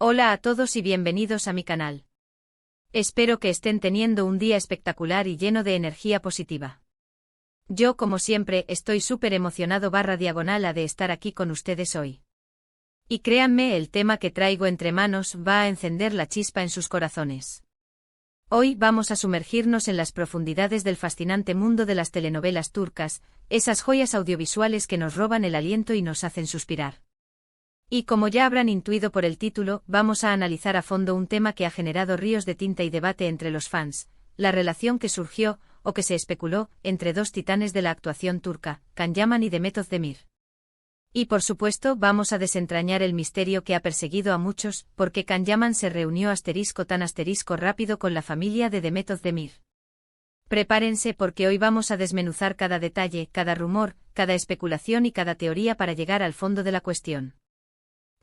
Hola a todos y bienvenidos a mi canal. Espero que estén teniendo un día espectacular y lleno de energía positiva. Yo, como siempre, estoy súper emocionado /diagonal de estar aquí con ustedes hoy. Y créanme, el tema que traigo entre manos va a encender la chispa en sus corazones. Hoy vamos a sumergirnos en las profundidades del fascinante mundo de las telenovelas turcas, esas joyas audiovisuales que nos roban el aliento y nos hacen suspirar. Y como ya habrán intuido por el título, vamos a analizar a fondo un tema que ha generado ríos de tinta y debate entre los fans, la relación que surgió, o que se especuló, entre dos titanes de la actuación turca, Can Yaman y Demet Özdemir. Y por supuesto vamos a desentrañar el misterio que ha perseguido a muchos, porque Can Yaman se reunió tan rápido con la familia de Demet Özdemir. Prepárense porque hoy vamos a desmenuzar cada detalle, cada rumor, cada especulación y cada teoría para llegar al fondo de la cuestión.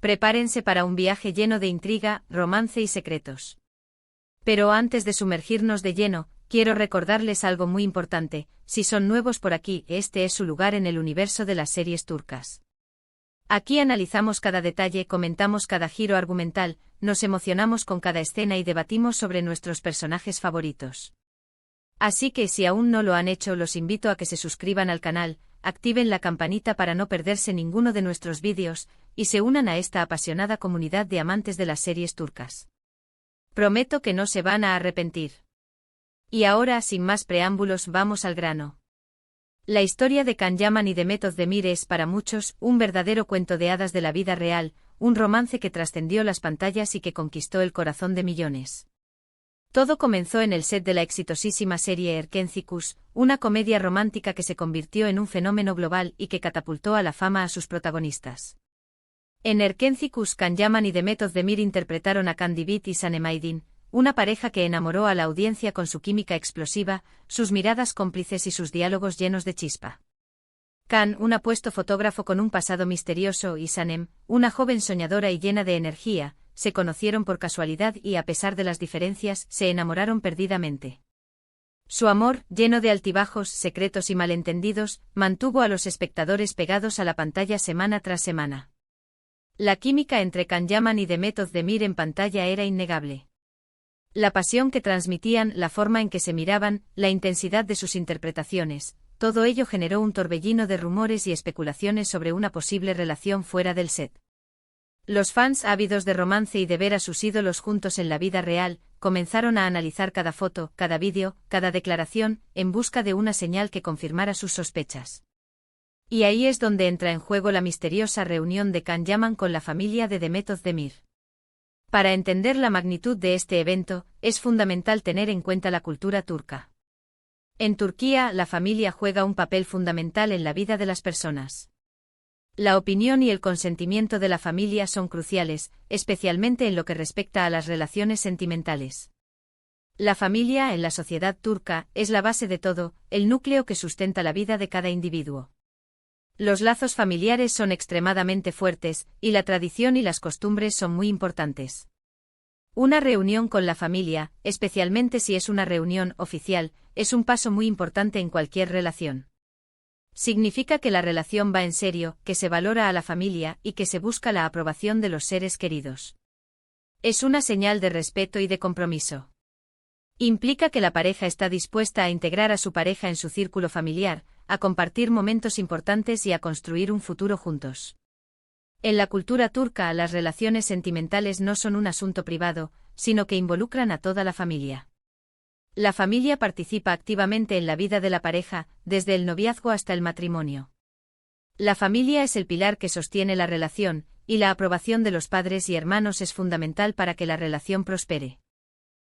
Prepárense para un viaje lleno de intriga, romance y secretos. Pero antes de sumergirnos de lleno, quiero recordarles algo muy importante: si son nuevos por aquí, este es su lugar en el universo de las series turcas. Aquí analizamos cada detalle, comentamos cada giro argumental, nos emocionamos con cada escena y debatimos sobre nuestros personajes favoritos. Así que si aún no lo han hecho, los invito a que se suscriban al canal, activen la campanita para no perderse ninguno de nuestros vídeos, y se unan a esta apasionada comunidad de amantes de las series turcas. Prometo que no se van a arrepentir. Y ahora, sin más preámbulos, vamos al grano. La historia de Can Yaman y Demet Özdemir es para muchos un verdadero cuento de hadas de la vida real, un romance que trascendió las pantallas y que conquistó el corazón de millones. Todo comenzó en el set de la exitosísima serie Erkenci, una comedia romántica que se convirtió en un fenómeno global y que catapultó a la fama a sus protagonistas. En Erkenci, Can Yaman y Demet Özdemir interpretaron a Can Divit y Sanem Aydin, una pareja que enamoró a la audiencia con su química explosiva, sus miradas cómplices y sus diálogos llenos de chispa. Can, un apuesto fotógrafo con un pasado misterioso, y Sanem, una joven soñadora y llena de energía, se conocieron por casualidad y, a pesar de las diferencias, se enamoraron perdidamente. Su amor, lleno de altibajos, secretos y malentendidos, mantuvo a los espectadores pegados a la pantalla semana tras semana. La química entre Can Yaman y Demet Özdemir en pantalla era innegable. La pasión que transmitían, la forma en que se miraban, la intensidad de sus interpretaciones, todo ello generó un torbellino de rumores y especulaciones sobre una posible relación fuera del set. Los fans, ávidos de romance y de ver a sus ídolos juntos en la vida real, comenzaron a analizar cada foto, cada vídeo, cada declaración, en busca de una señal que confirmara sus sospechas. Y ahí es donde entra en juego la misteriosa reunión de Can Yaman con la familia de Demet Özdemir. Para entender la magnitud de este evento, es fundamental tener en cuenta la cultura turca. En Turquía, la familia juega un papel fundamental en la vida de las personas. La opinión y el consentimiento de la familia son cruciales, especialmente en lo que respecta a las relaciones sentimentales. La familia, en la sociedad turca, es la base de todo, el núcleo que sustenta la vida de cada individuo. Los lazos familiares son extremadamente fuertes, y la tradición y las costumbres son muy importantes. Una reunión con la familia, especialmente si es una reunión oficial, es un paso muy importante en cualquier relación. Significa que la relación va en serio, que se valora a la familia y que se busca la aprobación de los seres queridos. Es una señal de respeto y de compromiso. Implica que la pareja está dispuesta a integrar a su pareja en su círculo familiar, a compartir momentos importantes y a construir un futuro juntos. En la cultura turca, las relaciones sentimentales no son un asunto privado, sino que involucran a toda la familia. La familia participa activamente en la vida de la pareja, desde el noviazgo hasta el matrimonio. La familia es el pilar que sostiene la relación, y la aprobación de los padres y hermanos es fundamental para que la relación prospere.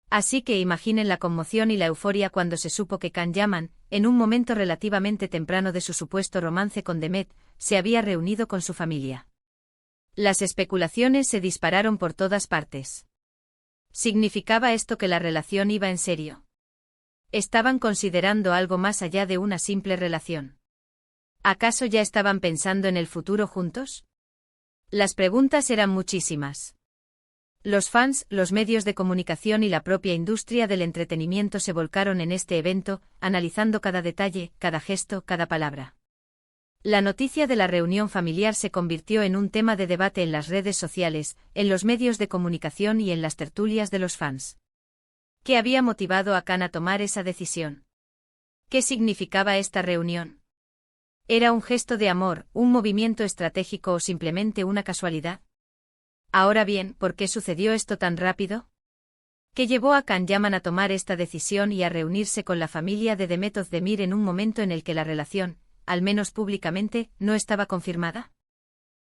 Así que imaginen la conmoción y la euforia cuando se supo que Can Yaman, en un momento relativamente temprano de su supuesto romance con Demet, se había reunido con su familia. Las especulaciones se dispararon por todas partes. ¿Significaba esto que la relación iba en serio? ¿Estaban considerando algo más allá de una simple relación? ¿Acaso ya estaban pensando en el futuro juntos? Las preguntas eran muchísimas. Los fans, los medios de comunicación y la propia industria del entretenimiento se volcaron en este evento, analizando cada detalle, cada gesto, cada palabra. La noticia de la reunión familiar se convirtió en un tema de debate en las redes sociales, en los medios de comunicación y en las tertulias de los fans. ¿Qué había motivado a Khan a tomar esa decisión? ¿Qué significaba esta reunión? ¿Era un gesto de amor, un movimiento estratégico o simplemente una casualidad? Ahora bien, ¿por qué sucedió esto tan rápido? ¿Qué llevó a Khan Yaman a tomar esta decisión y a reunirse con la familia de Demet Özdemir en un momento en el que la relación, al menos públicamente, no estaba confirmada?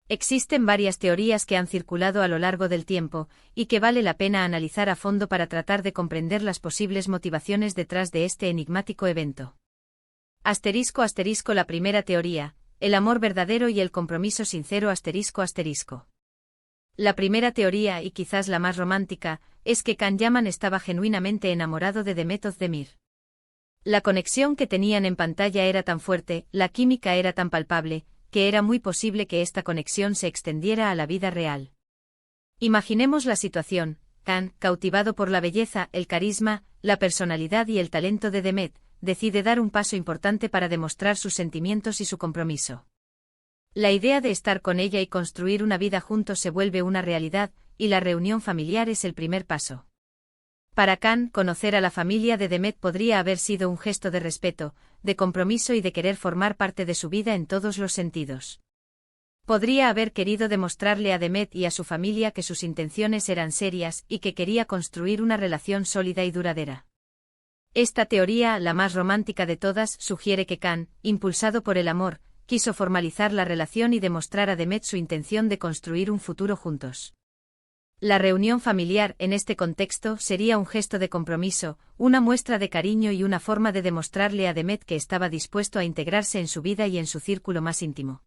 Existen varias teorías que han circulado a lo largo del tiempo, y que vale la pena analizar a fondo para tratar de comprender las posibles motivaciones detrás de este enigmático evento. *** La primera teoría, el amor verdadero y el compromiso sincero ***. La primera teoría, y quizás la más romántica, es que Khan Yaman estaba genuinamente enamorado de Demet Özdemir. La conexión que tenían en pantalla era tan fuerte, la química era tan palpable, que era muy posible que esta conexión se extendiera a la vida real. Imaginemos la situación: Khan, cautivado por la belleza, el carisma, la personalidad y el talento de Demet, decide dar un paso importante para demostrar sus sentimientos y su compromiso. La idea de estar con ella y construir una vida juntos se vuelve una realidad, y la reunión familiar es el primer paso. Para Khan, conocer a la familia de Demet podría haber sido un gesto de respeto, de compromiso y de querer formar parte de su vida en todos los sentidos. Podría haber querido demostrarle a Demet y a su familia que sus intenciones eran serias y que quería construir una relación sólida y duradera. Esta teoría, la más romántica de todas, sugiere que Khan, impulsado por el amor, quiso formalizar la relación y demostrar a Demet su intención de construir un futuro juntos. La reunión familiar, en este contexto, sería un gesto de compromiso, una muestra de cariño y una forma de demostrarle a Demet que estaba dispuesto a integrarse en su vida y en su círculo más íntimo.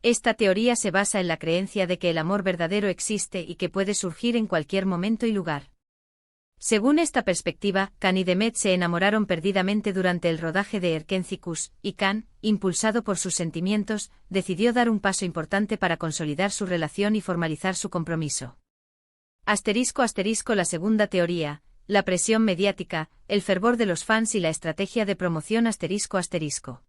Esta teoría se basa en la creencia de que el amor verdadero existe y que puede surgir en cualquier momento y lugar. Según esta perspectiva, Khan y Demet se enamoraron perdidamente durante el rodaje de Erkenci Kuş, y Khan, impulsado por sus sentimientos, decidió dar un paso importante para consolidar su relación y formalizar su compromiso. La segunda teoría, la presión mediática, el fervor de los fans y la estrategia de promoción ***.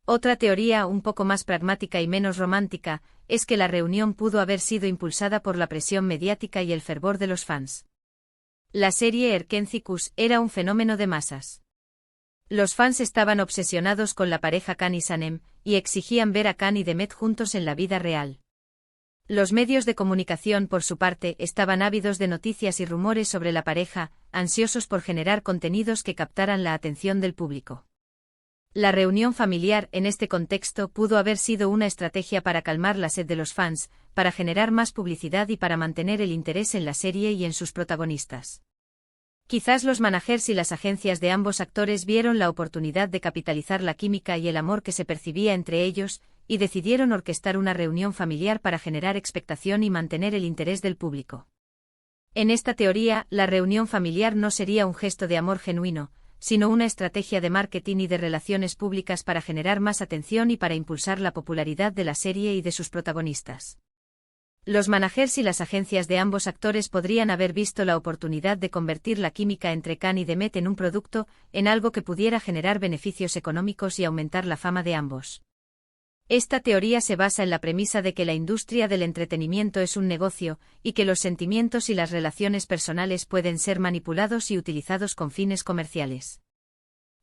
Otra teoría, un poco más pragmática y menos romántica, es que la reunión pudo haber sido impulsada por la presión mediática y el fervor de los fans. La serie Erkenci Kuş era un fenómeno de masas. Los fans estaban obsesionados con la pareja Khan y Sanem, y exigían ver a Khan y Demet juntos en la vida real. Los medios de comunicación, por su parte, estaban ávidos de noticias y rumores sobre la pareja, ansiosos por generar contenidos que captaran la atención del público. La reunión familiar, en este contexto, pudo haber sido una estrategia para calmar la sed de los fans, para generar más publicidad y para mantener el interés en la serie y en sus protagonistas. Quizás los managers y las agencias de ambos actores vieron la oportunidad de capitalizar la química y el amor que se percibía entre ellos, y decidieron orquestar una reunión familiar para generar expectación y mantener el interés del público. En esta teoría, la reunión familiar no sería un gesto de amor genuino, sino una estrategia de marketing y de relaciones públicas para generar más atención y para impulsar la popularidad de la serie y de sus protagonistas. Los managers y las agencias de ambos actores podrían haber visto la oportunidad de convertir la química entre Khan y Demet en un producto, en algo que pudiera generar beneficios económicos y aumentar la fama de ambos. Esta teoría se basa en la premisa de que la industria del entretenimiento es un negocio, y que los sentimientos y las relaciones personales pueden ser manipulados y utilizados con fines comerciales.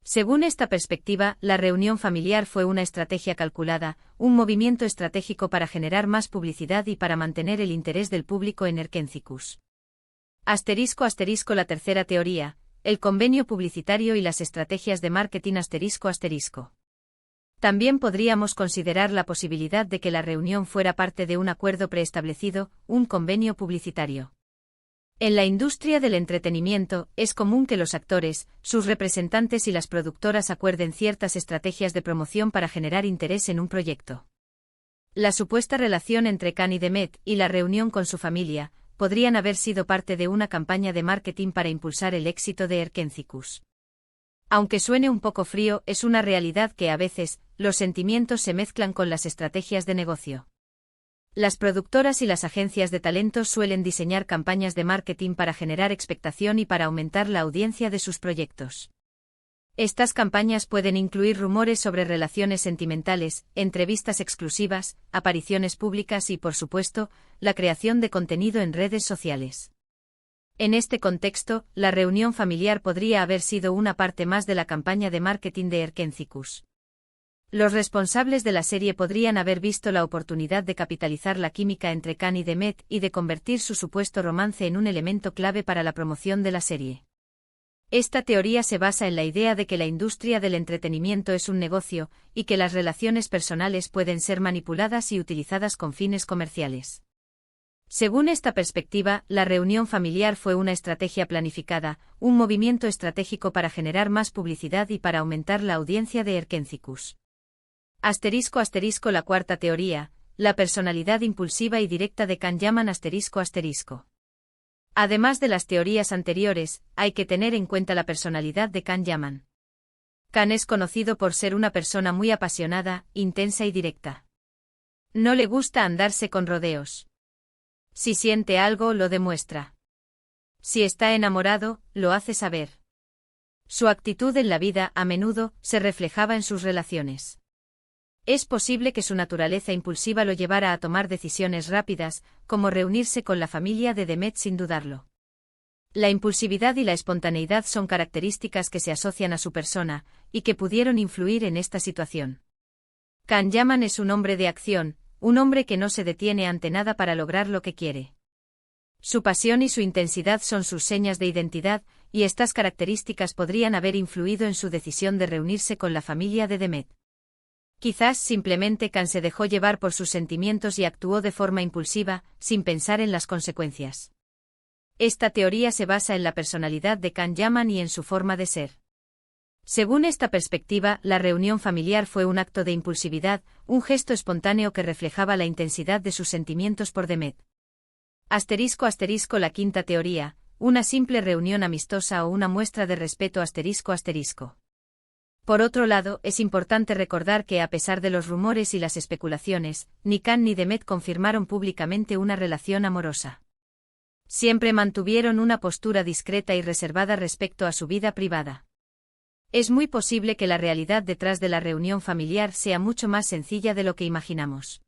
Según esta perspectiva, la reunión familiar fue una estrategia calculada, un movimiento estratégico para generar más publicidad y para mantener el interés del público en Erkenci Kuş. La tercera teoría, el convenio publicitario y las estrategias de marketing ***. También podríamos considerar la posibilidad de que la reunión fuera parte de un acuerdo preestablecido, un convenio publicitario. En la industria del entretenimiento, es común que los actores, sus representantes y las productoras acuerden ciertas estrategias de promoción para generar interés en un proyecto. La supuesta relación entre Khan y Demet y la reunión con su familia podrían haber sido parte de una campaña de marketing para impulsar el éxito de Erkenci Kuş. Aunque suene un poco frío, es una realidad que a veces, los sentimientos se mezclan con las estrategias de negocio. Las productoras y las agencias de talentos suelen diseñar campañas de marketing para generar expectación y para aumentar la audiencia de sus proyectos. Estas campañas pueden incluir rumores sobre relaciones sentimentales, entrevistas exclusivas, apariciones públicas y, por supuesto, la creación de contenido en redes sociales. En este contexto, la reunión familiar podría haber sido una parte más de la campaña de marketing de Erkencikus. Los responsables de la serie podrían haber visto la oportunidad de capitalizar la química entre Can y Demet y de convertir su supuesto romance en un elemento clave para la promoción de la serie. Esta teoría se basa en la idea de que la industria del entretenimiento es un negocio, y que las relaciones personales pueden ser manipuladas y utilizadas con fines comerciales. Según esta perspectiva, la reunión familiar fue una estrategia planificada, un movimiento estratégico para generar más publicidad y para aumentar la audiencia de Erkencikus. *** La cuarta teoría, la personalidad impulsiva y directa de Can Yaman ***. Además de las teorías anteriores, hay que tener en cuenta la personalidad de Can Yaman. Can es conocido por ser una persona muy apasionada, intensa y directa. No le gusta andarse con rodeos. Si siente algo, lo demuestra. Si está enamorado, lo hace saber. Su actitud en la vida, a menudo, se reflejaba en sus relaciones. Es posible que su naturaleza impulsiva lo llevara a tomar decisiones rápidas, como reunirse con la familia de Demet sin dudarlo. La impulsividad y la espontaneidad son características que se asocian a su persona, y que pudieron influir en esta situación. Can Yaman es un hombre de acción, un hombre que no se detiene ante nada para lograr lo que quiere. Su pasión y su intensidad son sus señas de identidad, y estas características podrían haber influido en su decisión de reunirse con la familia de Demet. Quizás simplemente Can se dejó llevar por sus sentimientos y actuó de forma impulsiva, sin pensar en las consecuencias. Esta teoría se basa en la personalidad de Can Yaman y en su forma de ser. Según esta perspectiva, la reunión familiar fue un acto de impulsividad, un gesto espontáneo que reflejaba la intensidad de sus sentimientos por Demet. *** La quinta teoría, una simple reunión amistosa o una muestra de respeto ***. Por otro lado, es importante recordar que a pesar de los rumores y las especulaciones, ni Can ni Demet confirmaron públicamente una relación amorosa. Siempre mantuvieron una postura discreta y reservada respecto a su vida privada. Es muy posible que la realidad detrás de la reunión familiar sea mucho más sencilla de lo que imaginamos.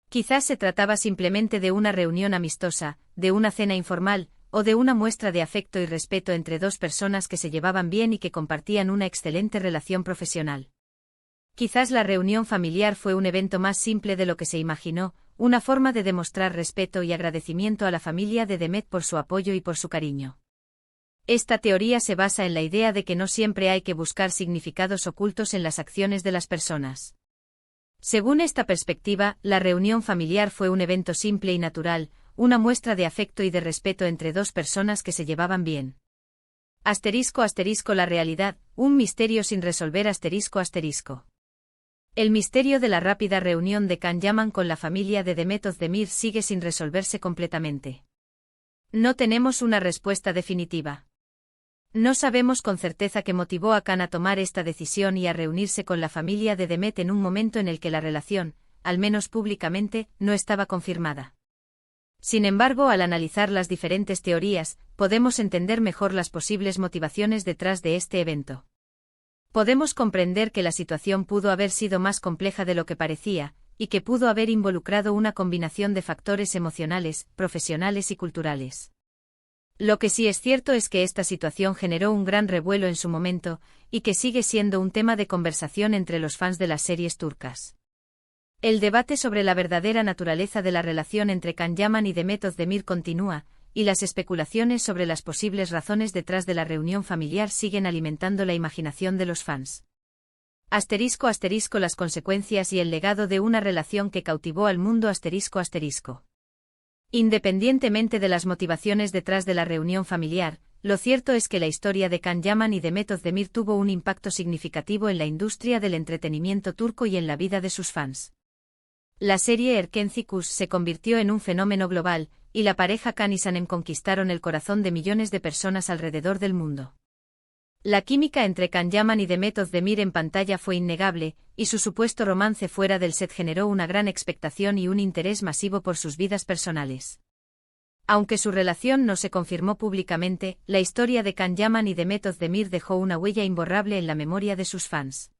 Quizás se trataba simplemente de una reunión amistosa, de una cena informal, o de una muestra de afecto y respeto entre dos personas que se llevaban bien y que compartían una excelente relación profesional. Quizás la reunión familiar fue un evento más simple de lo que se imaginó, una forma de demostrar respeto y agradecimiento a la familia de Demet por su apoyo y por su cariño. Esta teoría se basa en la idea de que no siempre hay que buscar significados ocultos en las acciones de las personas. Según esta perspectiva, la reunión familiar fue un evento simple y natural, una muestra de afecto y de respeto entre dos personas que se llevaban bien. *** La realidad, un misterio sin resolver ***. El misterio de la rápida reunión de Can Yaman con la familia de Demet Özdemir sigue sin resolverse completamente. No tenemos una respuesta definitiva. No sabemos con certeza qué motivó a Can a tomar esta decisión y a reunirse con la familia de Demet en un momento en el que la relación, al menos públicamente, no estaba confirmada. Sin embargo, al analizar las diferentes teorías, podemos entender mejor las posibles motivaciones detrás de este evento. Podemos comprender que la situación pudo haber sido más compleja de lo que parecía, y que pudo haber involucrado una combinación de factores emocionales, profesionales y culturales. Lo que sí es cierto es que esta situación generó un gran revuelo en su momento, y que sigue siendo un tema de conversación entre los fans de las series turcas. El debate sobre la verdadera naturaleza de la relación entre Can Yaman y Demet Özdemir continúa, y las especulaciones sobre las posibles razones detrás de la reunión familiar siguen alimentando la imaginación de los fans. ***, Las consecuencias y el legado de una relación que cautivó al mundo ***. Independientemente de las motivaciones detrás de la reunión familiar, lo cierto es que la historia de Can Yaman y Demet Özdemir tuvo un impacto significativo en la industria del entretenimiento turco y en la vida de sus fans. La serie Erkencikus se convirtió en un fenómeno global, y la pareja Can y Sanem conquistaron el corazón de millones de personas alrededor del mundo. La química entre Can Yaman y Demet Özdemir en pantalla fue innegable, y su supuesto romance fuera del set generó una gran expectación y un interés masivo por sus vidas personales. Aunque su relación no se confirmó públicamente, la historia de Can Yaman y Demet Özdemir dejó una huella imborrable en la memoria de sus fans.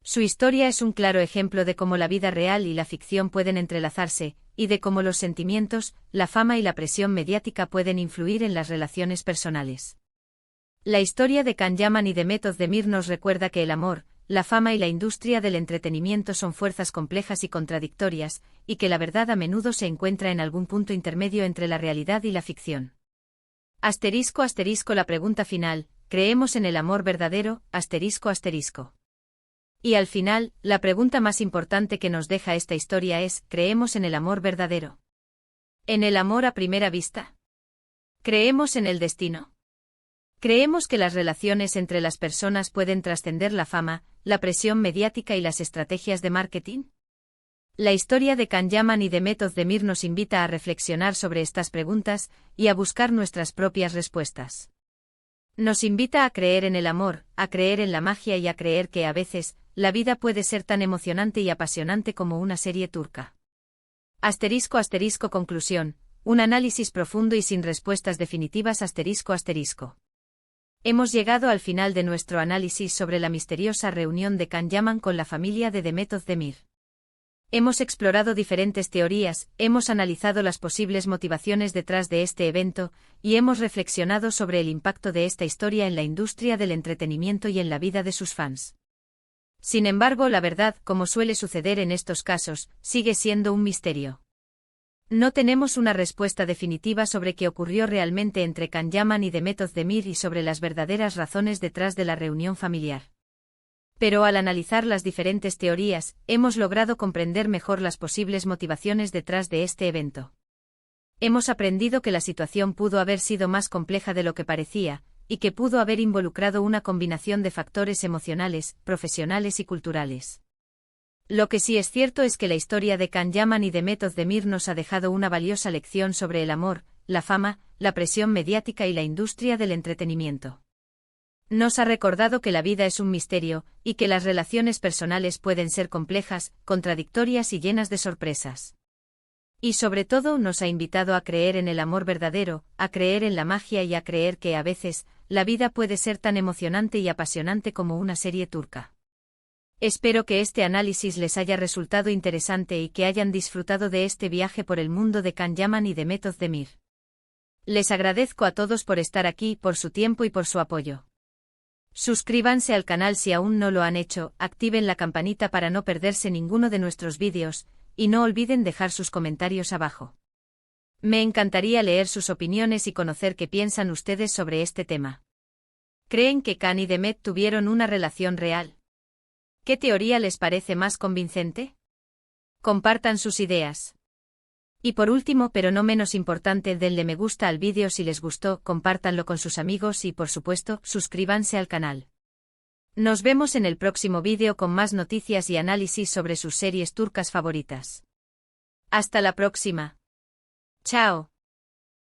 Su historia es un claro ejemplo de cómo la vida real y la ficción pueden entrelazarse, y de cómo los sentimientos, la fama y la presión mediática pueden influir en las relaciones personales. La historia de Can Yaman y Demet Özdemir nos recuerda que el amor, la fama y la industria del entretenimiento son fuerzas complejas y contradictorias, y que la verdad a menudo se encuentra en algún punto intermedio entre la realidad y la ficción. *** La pregunta final: ¿creemos en el amor verdadero? ***. Y al final, la pregunta más importante que nos deja esta historia es: ¿creemos en el amor verdadero? ¿En el amor a primera vista? ¿Creemos en el destino? ¿Creemos que las relaciones entre las personas pueden trascender la fama, la presión mediática y las estrategias de marketing? La historia de Can Yaman y Demet Özdemir nos invita a reflexionar sobre estas preguntas y a buscar nuestras propias respuestas. Nos invita a creer en el amor, a creer en la magia y a creer que a veces, la vida puede ser tan emocionante y apasionante como una serie turca. ***. Conclusión: un análisis profundo y sin respuestas definitivas. ***. Hemos llegado al final de nuestro análisis sobre la misteriosa reunión de Can Yaman con la familia de Demet Özdemir. Hemos explorado diferentes teorías, hemos analizado las posibles motivaciones detrás de este evento, y hemos reflexionado sobre el impacto de esta historia en la industria del entretenimiento y en la vida de sus fans. Sin embargo, la verdad, como suele suceder en estos casos, sigue siendo un misterio. No tenemos una respuesta definitiva sobre qué ocurrió realmente entre Can Yaman y Demet Özdemir y sobre las verdaderas razones detrás de la reunión familiar. Pero al analizar las diferentes teorías, hemos logrado comprender mejor las posibles motivaciones detrás de este evento. Hemos aprendido que la situación pudo haber sido más compleja de lo que parecía, y que pudo haber involucrado una combinación de factores emocionales, profesionales y culturales. Lo que sí es cierto es que la historia de Can Yaman y Demet Özdemir nos ha dejado una valiosa lección sobre el amor, la fama, la presión mediática y la industria del entretenimiento. Nos ha recordado que la vida es un misterio, y que las relaciones personales pueden ser complejas, contradictorias y llenas de sorpresas. Y sobre todo nos ha invitado a creer en el amor verdadero, a creer en la magia y a creer que a veces, la vida puede ser tan emocionante y apasionante como una serie turca. Espero que este análisis les haya resultado interesante y que hayan disfrutado de este viaje por el mundo de Can Yaman y Demet Özdemir. Les agradezco a todos por estar aquí, por su tiempo y por su apoyo. Suscríbanse al canal si aún no lo han hecho, activen la campanita para no perderse ninguno de nuestros vídeos, y no olviden dejar sus comentarios abajo. Me encantaría leer sus opiniones y conocer qué piensan ustedes sobre este tema. ¿Creen que Can y Demet tuvieron una relación real? ¿Qué teoría les parece más convincente? Compartan sus ideas. Y por último, pero no menos importante, denle me gusta al vídeo si les gustó, compártanlo con sus amigos y, por supuesto, suscríbanse al canal. Nos vemos en el próximo vídeo con más noticias y análisis sobre sus series turcas favoritas. Hasta la próxima. Chao.